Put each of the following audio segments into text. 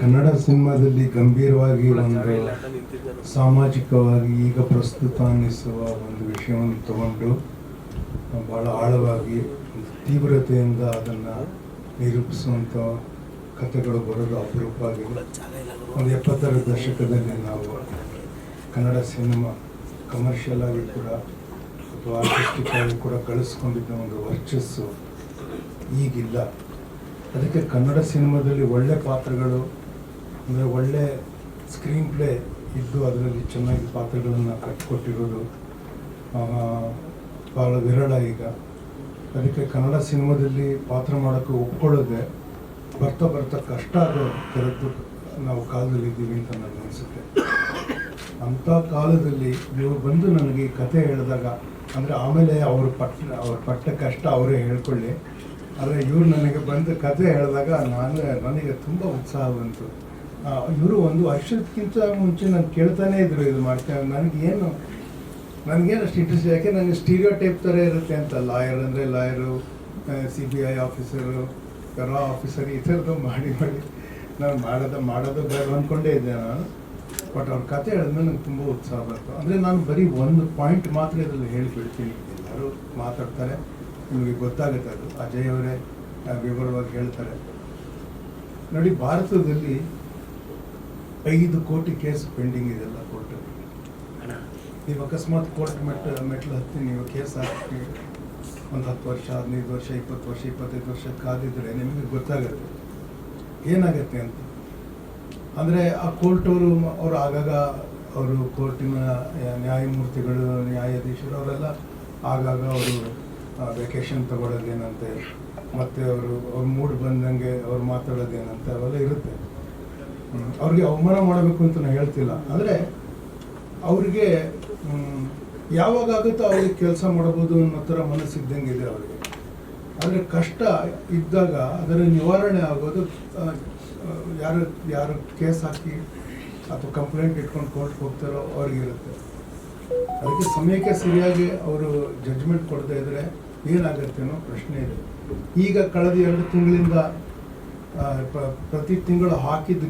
ಕನ್ನಡ ಸಿನಿಮಾದಲ್ಲಿ ಗಂಭೀರವಾಗಿ ಒಂದು ಸಾಮಾಜಿಕವಾಗಿ ಈಗ ಪ್ರಸ್ತುತ ಅನ್ನಿಸುವ ಒಂದು ವಿಷಯವನ್ನು ತಗೊಂಡು ಭಾಳ ಆಳವಾಗಿ ತೀವ್ರತೆಯಿಂದ ಅದನ್ನು ನಿರೂಪಿಸುವಂಥ ಕಥೆಗಳು ಬರೋದು ಅಪರೂಪ ಆಗಿದೆ. ಒಂದು 70ರ ದಶಕದಲ್ಲಿ ನಾವು ಕನ್ನಡ ಸಿನಿಮಾ ಕಮರ್ಷಿಯಲ್ ಆಗಿ ಕೂಡ ಅಥವಾ ಆರ್ಟಿಸ್ಟಿಕ್ ಆಗಿ ಕೂಡ ಗಳಿಸ್ಕೊಂಡಿದ್ದ ಒಂದು ವರ್ಚಸ್ಸು ಈಗಿಲ್ಲ. ಅದಕ್ಕೆ ಕನ್ನಡ ಸಿನಿಮಾದಲ್ಲಿ ಒಳ್ಳೆ ಪಾತ್ರಗಳು ಅಂದರೆ ಒಳ್ಳೆ ಸ್ಕ್ರೀನ್ ಪ್ಲೇ ಇದ್ದು ಅದರಲ್ಲಿ ಚೆನ್ನಾಗಿ ಪಾತ್ರಗಳನ್ನು ಕಟ್ಟಿಕೊಟ್ಟಿರೋದು ಭಾಳ ವಿರಳ ಈಗ. ಅದಕ್ಕೆ ಕನ್ನಡ ಸಿನಿಮಾದಲ್ಲಿ ಪಾತ್ರ ಮಾಡೋಕ್ಕೆ ಒಪ್ಕೊಳ್ಳೋದೆ ಬರ್ತಾ ಬರ್ತಾ ಕಷ್ಟ ಆಗೋ ಥರದ್ದು ನಾವು ಕಾಲದಲ್ಲಿದ್ದೀವಿ ಅಂತ ನನಗೆ ಅನಿಸುತ್ತೆ. ಅಂಥ ಕಾಲದಲ್ಲಿ ಇವರು ಬಂದು ನನಗೆ ಈ ಕಥೆ ಹೇಳಿದಾಗ ಅಂದರೆ ಆಮೇಲೆ ಅವ್ರ ಪಟ್ಟ ಕಷ್ಟ ಅವರೇ ಹೇಳ್ಕೊಳ್ಳಿ, ಆದರೆ ಇವರು ನನಗೆ ಬಂದು ಕಥೆ ಹೇಳಿದಾಗ ನನಗೆ ತುಂಬ ಉತ್ಸಾಹ ಬಂತು. ಇವರು ಒಂದು ವರ್ಷಕ್ಕಿಂತ ಮುಂಚೆ ನಾನು ಕೇಳ್ತಾನೇ ಇದ್ರು ಇದು ಮಾಡ್ತಾ ನನಗೇನು ಅಷ್ಟು ಇಂಟ್ರೆಸ್ಟ್, ಯಾಕೆ ನನಗೆ ಸ್ಟೀರಿಯೋ ಟೈಪ್ ಥರ ಇರುತ್ತೆ ಅಂತ. ಲಾಯರ್ ಅಂದರೆ ಲಾಯರು, CBI ಆಫೀಸರು, ರಾ ಆಫೀಸರ್, ಈ ಥರದ್ದು ಮಾಡಿ ನಾನು ಮಾಡೋದು ಬೇಡ ಅಂದ್ಕೊಂಡೇ ಇದ್ದೆ ನಾನು. ಬಟ್ ಅವ್ರ ಕಥೆ ಹೇಳಿದ್ಮೇಲೆ ನನಗೆ ತುಂಬ ಉತ್ಸಾಹ ಬಂತು. ಅಂದರೆ ನಾನು ಬರೀ ಒಂದು ಪಾಯಿಂಟ್ ಮಾತ್ರ ಇದರಲ್ಲಿ ಹೇಳಿಬಿಡ್ತೀನಿ, ಎಲ್ಲರೂ ಮಾತಾಡ್ತಾರೆ, ನಿಮಗೆ ಗೊತ್ತಾಗುತ್ತೆ. ಅದು ಅಜಯ್ ಅವರೇ ವಿವರವಾಗಿ ಹೇಳ್ತಾರೆ. ನೋಡಿ, ಭಾರತದಲ್ಲಿ 5 ಕೋಟಿ ಕೇಸ್ ಪೆಂಡಿಂಗ್ ಇದೆಲ್ಲ ಕೋರ್ಟಲ್ಲಿ. ನೀವು ಅಕಸ್ಮಾತ್ ಕೋರ್ಟ್ ಮೆಟ್ಲು ಹತ್ತಿ ನೀವು ಕೇಸ್ ಹಾಕಿ ಒಂದು 10 ವರ್ಷ, 15 ವರ್ಷ, 20 ವರ್ಷ, 25 ವರ್ಷ ಕಾದಿದ್ರೆ ನಿಮಗೆ ಗೊತ್ತಾಗುತ್ತೆ ಏನಾಗುತ್ತೆ ಅಂತ. ಅಂದರೆ ಆ ಕೋರ್ಟವರು ಆಗಾಗ ಅವರು ಕೋರ್ಟಿನ ನ್ಯಾಯಮೂರ್ತಿಗಳು, ನ್ಯಾಯಾಧೀಶರು ಅವರೆಲ್ಲ ಆಗಾಗ ಅವರು ವೆಕೇಶನ್ ತಗೊಳ್ಳೋದೇನಂತೆ, ಮತ್ತು ಅವ್ರ ಮೂಡ್ ಬಂದಂಗೆ ಅವ್ರು ಮಾತಾಡೋದೇನಂತೆ ಅವೆಲ್ಲ ಇರುತ್ತೆ. ಅವ್ರಿಗೆ ಅವಮಾನ ಮಾಡಬೇಕು ಅಂತ ನಾನು ಹೇಳ್ತಿಲ್ಲ, ಅಂದರೆ ಅವ್ರಿಗೆ ಯಾವಾಗ ಆಗುತ್ತೋ ಅವ್ರಿಗೆ ಕೆಲಸ ಮಾಡ್ಬೋದು ಅನ್ನೋ ಥರ ಮನಸ್ಸಿದ್ದಂಗೆ ಇದೆ ಅವರಿಗೆ. ಆದರೆ ಕಷ್ಟ ಇದ್ದಾಗ ಅದರ ನಿವಾರಣೆ ಆಗೋದು ಯಾರು ಕೇಸ್ ಹಾಕಿ ಅಥವಾ ಕಂಪ್ಲೇಂಟ್ ಇಟ್ಕೊಂಡು ಕೋರ್ಟ್ಗೆ ಹೋಗ್ತಾರೋ ಅವ್ರಿಗಿರುತ್ತೆ. ಅದಕ್ಕೆ ಸಮಯಕ್ಕೆ ಸರಿಯಾಗಿ ಅವರು ಜಡ್ಜ್ಮೆಂಟ್ ಕೊಡದೇ ಇದ್ದರೆ ಏನಾಗುತ್ತೆ ಅನ್ನೋ ಪ್ರಶ್ನೆ ಇದೆ. ಈಗ ಕಳೆದ 2 ತಿಂಗಳಿಂದ ಪ್ರತಿ ತಿಂಗಳು ಹಾಕಿದ್ದು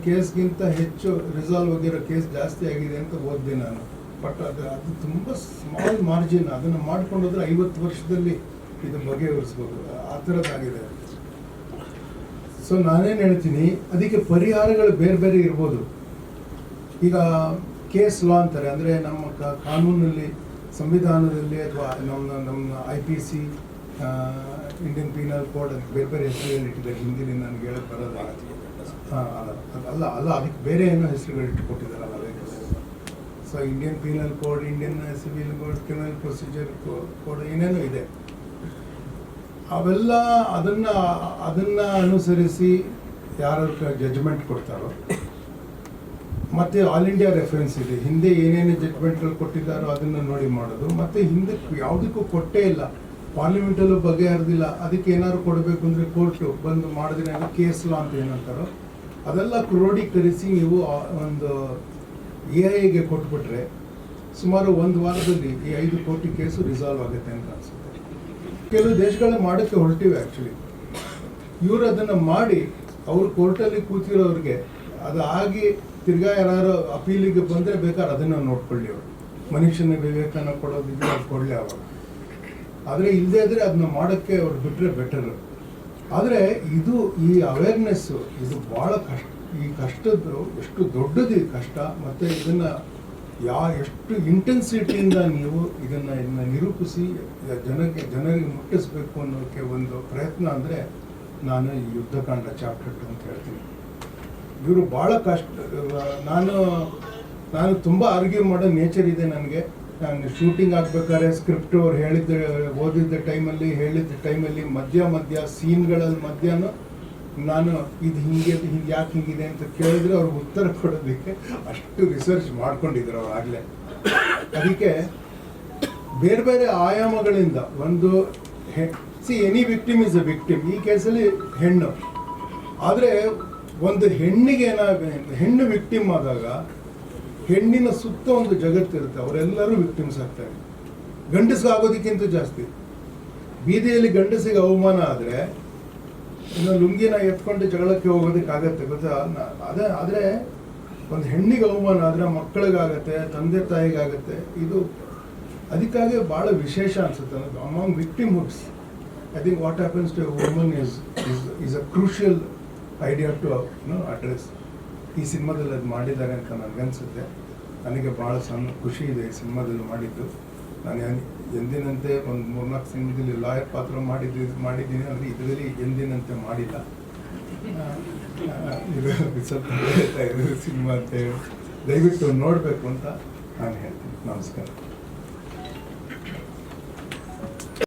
ಕೇಸ್ಗಿಂತ ಹೆಚ್ಚು ರಿಸಾಲ್ವ್ ಆಗಿರೋ ಕೇಸ್ ಜಾಸ್ತಿ ಆಗಿದೆ ಅಂತ ಓದಿದೆ ನಾನು. ಬಟ್ ಅದು ತುಂಬ ಸ್ಮಾಲ್ ಮಾರ್ಜಿನ್. ಅದನ್ನು ಮಾಡ್ಕೊಂಡೋದ್ರೆ 50 ವರ್ಷದಲ್ಲಿ ಇದು ಬಗೆಹರಿಸ್ಬೋದು, ಆ ಥರದ್ದಾಗಿದೆ. ಸೊ ನಾನೇನು ಹೇಳ್ತೀನಿ, ಅದಕ್ಕೆ ಪರಿಹಾರಗಳು ಬೇರೆ ಬೇರೆ ಇರ್ಬೋದು. ಈಗ ಕೇಸ್ ಲಾ ಅಂತಾರೆ, ಅಂದರೆ ನಮ್ಮ ಕಾನೂನಲ್ಲಿ, ಸಂವಿಧಾನದಲ್ಲಿ ಅಥವಾ ನಮ್ಮ IPC, ಇಂಡಿಯನ್ ಪೀನಲ್ ಕೋಡ್, ಅದಕ್ಕೆ ಬೇರೆ ಬೇರೆ ಹೆಸರುಗಳು ಇಟ್ಟಿದ್ದಾರೆ. ಹಿಂದಿಲಿ ನನಗೆ ಹೇಳಕ್ಕೆ ಬರೋಲ್ಲ. ಅಲ್ಲ ಅದಕ್ಕೆ ಬೇರೆ ಏನೋ ಹೆಸರುಗಳು ಇಟ್ಟುಕೊಟ್ಟಿದ್ದಾರಲ್ಲ. So Indian penal code, Indian civil code, criminal procedure code, ಏನೇನೋ ಇದೆ. ಅವೆಲ್ಲ ಅದನ್ನು ಅನುಸರಿಸಿ ಯಾರು ಜಡ್ಜ್ಮೆಂಟ್ ಕೊಡ್ತಾರೋ, ಮತ್ತು ಆಲ್ ಇಂಡಿಯಾ ರೆಫರೆನ್ಸ್ ಇದೆ, ಹಿಂದೆ ಏನೇನು ಜಡ್ಜ್ಮೆಂಟ್ಗಳು ಕೊಟ್ಟಿದ್ದಾರೋ ಅದನ್ನು ನೋಡಿ ಮಾಡೋದು. ಮತ್ತು ಹಿಂದಕ್ಕೆ ಯಾವುದಕ್ಕೂ ಕೊಟ್ಟೇ ಇಲ್ಲ, ಪಾರ್ಲಿಮೆಂಟಲ್ಲೂ ಬಗೆಹರಿದಿಲ್ಲ, ಅದಕ್ಕೆ ಏನಾದ್ರು ಕೊಡಬೇಕು ಅಂದರೆ ಕೋರ್ಟು ಬಂದು ಮಾಡಿದ್ರೆ ಅದು ಕೇಸ್ ಲಾ ಅಂತ ಏನಂತಾರೋ ಅದೆಲ್ಲ ಕ್ರೋಢೀಕರಿಸಿ ನೀವು ಒಂದು AI ಕೊಟ್ಬಿಟ್ರೆ ಸುಮಾರು 1 ವಾರದಲ್ಲಿ ಈ 5 ಕೋಟಿ ಕೇಸು ರಿಸಾಲ್ವ್ ಆಗುತ್ತೆ ಅಂತ ಅನಿಸುತ್ತೆ. ಕೆಲವು ದೇಶಗಳನ್ನ ಮಾಡೋಕ್ಕೆ ಹೊರಟಿವೆ ಆ್ಯಕ್ಚುಲಿ. ಇವರು ಅದನ್ನು ಮಾಡಿ ಅವರು ಕೋರ್ಟಲ್ಲಿ ಕೂತಿರೋರಿಗೆ ಅದು ಆಗಿ ತಿರ್ಗಾ ಯಾರು ಅಪೀಲಿಗೆ ಬಂದರೆ ಬೇಕಾದ್ರೆ ಅದನ್ನು ನೋಡ್ಕೊಳ್ಳಿ. ಅವರು ಮನುಷ್ಯನ ವಿವೇಕನ ಕೊಡೋದಿದ್ರೆ ಅವ್ರು ಕೊಡಲಿ ಅವಾಗ. ಆದರೆ ಇಲ್ಲದೇ ಇದ್ದರೆ ಅದನ್ನ ಮಾಡೋಕ್ಕೆ ಅವ್ರು ಬಿಟ್ಟರೆ ಬೆಟರು. ಆದರೆ ಈ ಅವೇರ್ನೆಸ್ಸು ಇದು ಭಾಳ ಕಷ್ಟ. ಈ ಕಷ್ಟದ್ದು ಎಷ್ಟು ದೊಡ್ಡದು ಈ ಕಷ್ಟ, ಮತ್ತು ಇದನ್ನು ಎಷ್ಟು ಇಂಟೆನ್ಸಿಟಿಯಿಂದ ನೀವು ಇದನ್ನು ನಿರೂಪಿಸಿ ಜನರಿಗೆ ಮುಟ್ಟಿಸ್ಬೇಕು ಅನ್ನೋಕ್ಕೆ ಒಂದು ಪ್ರಯತ್ನ ಅಂದರೆ ನಾನು ಈ ಯುದ್ಧಕಾಂಡ ಚಾಪ್ಟರ್ 2 ಅಂತ ಹೇಳ್ತೀನಿ. ಇವರು ಭಾಳ ಕಷ್ಟ. ನಾನು ತುಂಬ ಆರ್ಗ್ಯೂ ಮಾಡೋ ನೇಚರ್ ಇದೆ ನನಗೆ. ನಾನು ಶೂಟಿಂಗ್ ಆಗಬೇಕಾದ್ರೆ ಸ್ಕ್ರಿಪ್ಟ್ ಅವ್ರು ಓದಿದ್ದ ಟೈಮಲ್ಲಿ ಮಧ್ಯ ಸೀನ್ಗಳಲ್ಲಿ ಮಧ್ಯಾಹ್ನ ನಾನು ಇದು ಹಿಂಗೆ ಯಾಕೆ ಹಿಂಗಿದೆ ಅಂತ ಕೇಳಿದ್ರೆ ಅವ್ರಿಗೆ ಉತ್ತರ ಕೊಡೋದಕ್ಕೆ ಅಷ್ಟು ರಿಸರ್ಚ್ ಮಾಡ್ಕೊಂಡಿದ್ರು ಅವ್ರು ಆಗಲೇ. ಅದಕ್ಕೆ ಬೇರೆ ಬೇರೆ ಆಯಾಮಗಳಿಂದ ಒಂದು any victim is A victim. ಈ ಕೇಸಲ್ಲಿ ಹೆಣ್ಣು, ಆದರೆ ಒಂದು ಹೆಣ್ಣು ವಿಕ್ಟಿಮ್ ಆದಾಗ ಹೆಣ್ಣಿನ ಸುತ್ತ ಒಂದು ಜಗತ್ತಿರುತ್ತೆ, ಅವರೆಲ್ಲರೂ ವಿಕ್ಟಿಮ್ಸ್ ಆಗ್ತಾರೆ. ಗಂಡಸಿಗೆ ಆಗೋದಕ್ಕಿಂತ ಜಾಸ್ತಿ. ಬೀದಿಯಲ್ಲಿ ಗಂಡಸಿಗೆ ಅವಮಾನ ಆದರೆ ಇನ್ನು ಲುಂಗಿನ ಎತ್ಕೊಂಡು ಜಗಳಕ್ಕೆ ಹೋಗೋದಕ್ಕಾಗತ್ತೆ ಗೊತ್ತಾ. ಆದರೆ ಒಂದು ಹೆಣ್ಣಿಗೆ ಅವಮಾನ ಆದರೆ ಮಕ್ಕಳಿಗಾಗತ್ತೆ, ತಂದೆ ತಾಯಿಗಾಗತ್ತೆ. ಇದು ಅದಕ್ಕಾಗಿ ಭಾಳ ವಿಶೇಷ ಅನ್ಸುತ್ತೆ ನನಗೆ. Among victimhoods I think what happens to woman is a crucial idea to address. ಈ ಸಿನಿಮಾದಲ್ಲಿ ಅದು ಮಾಡಿದ್ದಾರೆ ಅಂತ ನನಗನ್ಸುತ್ತೆ. ನನಗೆ ಭಾಳ ಖುಷಿ ಇದೆ ಈ ಸಿನಿಮಾದಲ್ಲಿ ಮಾಡಿದ್ದು. ನಾನು ಎಂದಿನಂತೆ ಒಂದು 3-4 ಸಿನಿಮಾದಲ್ಲಿ ಲಾಯರ್ ಪಾತ್ರ ಮಾಡಿದ್ದೀನಿ ಅಂದರೆ ಇದರಲ್ಲಿ ಎಂದಿನಂತೆ ಮಾಡಿಲ್ಲ. ಇದು ಸ್ವಲ್ಪ ಸಿನಿಮಾ ಅಂತ ಹೇಳಿ ದಯವಿಟ್ಟು ನೋಡಬೇಕು ಅಂತ ನಾನು ಹೇಳ್ತೀನಿ. ನಮಸ್ಕಾರ.